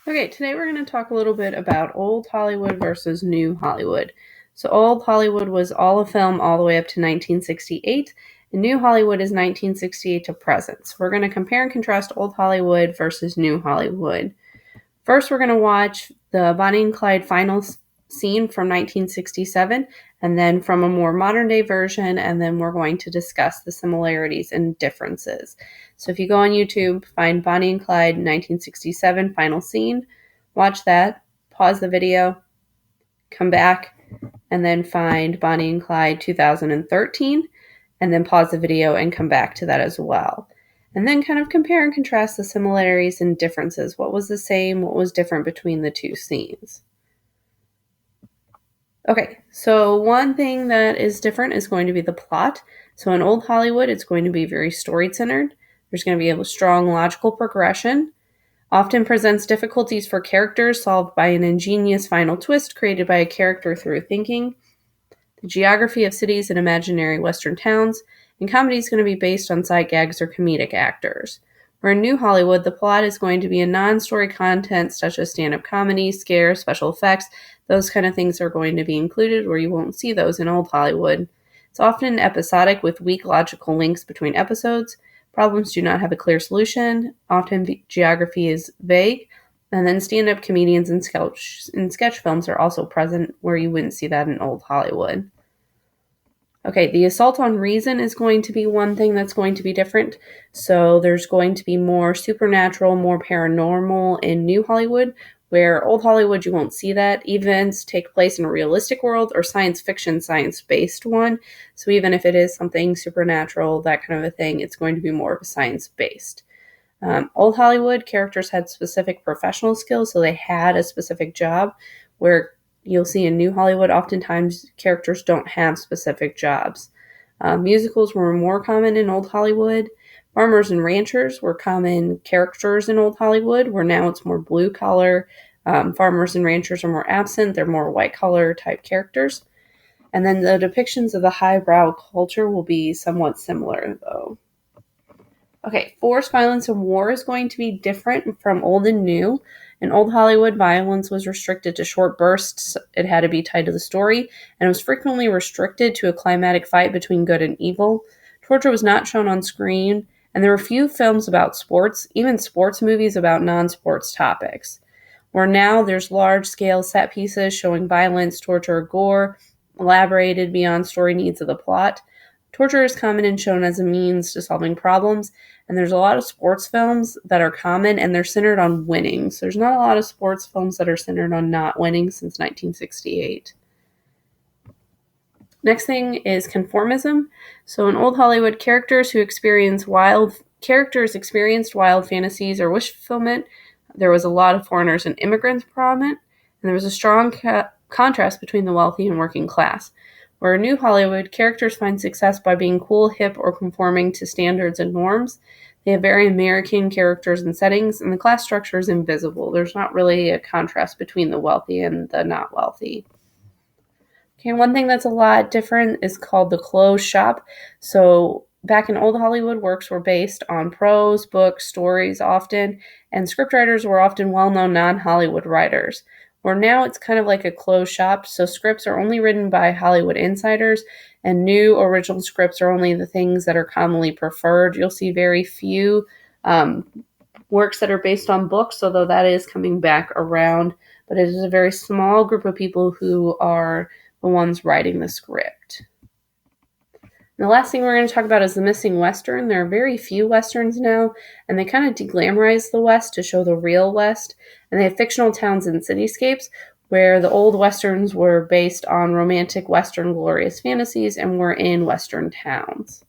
Okay, today we're going to talk a little bit about old Hollywood versus new Hollywood. So, old Hollywood was all of film all the way up to 1968, and new Hollywood is 1968 to present. So, we're going to compare and contrast old Hollywood versus new Hollywood. First, we're going to watch the Bonnie and Clyde final scene from 1967, and then from a more modern day version, and then we're going to discuss the similarities and differences. So if you go on YouTube, find Bonnie and Clyde 1967 final scene, watch that, pause the video, come back, and then find Bonnie and Clyde 2013, and then pause the video and come back to that as well. And then kind of compare and contrast the similarities and differences. What was the same? What was different between the two scenes? Okay, so one thing that is different is going to be the plot. So in old Hollywood, it's going to be very story-centered. There's going to be a strong logical progression. Often presents difficulties for characters solved by an ingenious final twist created by a character through thinking. The geography of cities and imaginary Western towns, and comedy is going to be based on sight gags or comedic actors. Where in New Hollywood, the plot is going to be a non-story content such as stand-up comedy, scares, special effects. Those kind of things are going to be included where you won't see those in old Hollywood. It's often episodic with weak logical links between episodes. Problems do not have a clear solution. Often geography is vague. And then stand-up comedians and sketch films are also present where you wouldn't see that in old Hollywood. Okay, the assault on reason is going to be one thing that's going to be different. So there's going to be more supernatural, more paranormal in New Hollywood, where old Hollywood you won't see that. Events take place in a realistic world or science fiction, science-based one. So even if it is something supernatural, that kind of a thing, it's going to be more of a science-based. Old Hollywood characters had specific professional skills, so they had a specific job, where you'll see in New Hollywood, oftentimes characters don't have specific jobs. Musicals were more common in Old Hollywood. Farmers and ranchers were common characters in Old Hollywood, where now it's more blue collar. Farmers and ranchers are more absent. They're more white collar type characters. And then the depictions of the highbrow culture will be somewhat similar, though. Okay, forced violence and war is going to be different from old and new. In old Hollywood, violence was restricted to short bursts. It had to be tied to the story, and it was frequently restricted to a climatic fight between good and evil. Torture was not shown on screen, and there were few films about sports, even sports movies about non-sports topics. Where now there's large-scale set pieces showing violence, torture, gore, elaborated beyond story needs of the plot. Torture is common and shown as a means to solving problems, and there's a lot of sports films that are common, and they're centered on winning. So there's not a lot of sports films that are centered on not winning since 1968. Next thing is conformism. So in old Hollywood, characters experienced wild fantasies or wish fulfillment. There was a lot of foreigners and immigrants prominent, and there was a strong contrast between the wealthy and working class. Where in New Hollywood, characters find success by being cool, hip, or conforming to standards and norms. They have very American characters and settings, and the class structure is invisible. There's not really a contrast between the wealthy and the not wealthy. Okay, one thing that's a lot different is called the closed shop. So back in old Hollywood, works were based on prose, books, stories often, and scriptwriters were often well-known non-Hollywood writers. Where now it's kind of like a closed shop, so scripts are only written by Hollywood insiders, and new original scripts are only the things that are commonly preferred. You'll see very few works that are based on books, although that is coming back around, but it is a very small group of people who are the ones writing the script. And the last thing we're going to talk about is the missing Western. There are very few Westerns now, and they kind of deglamorize the West to show the real West. And they have fictional towns and cityscapes, where the old Westerns were based on romantic Western glorious fantasies and were in Western towns.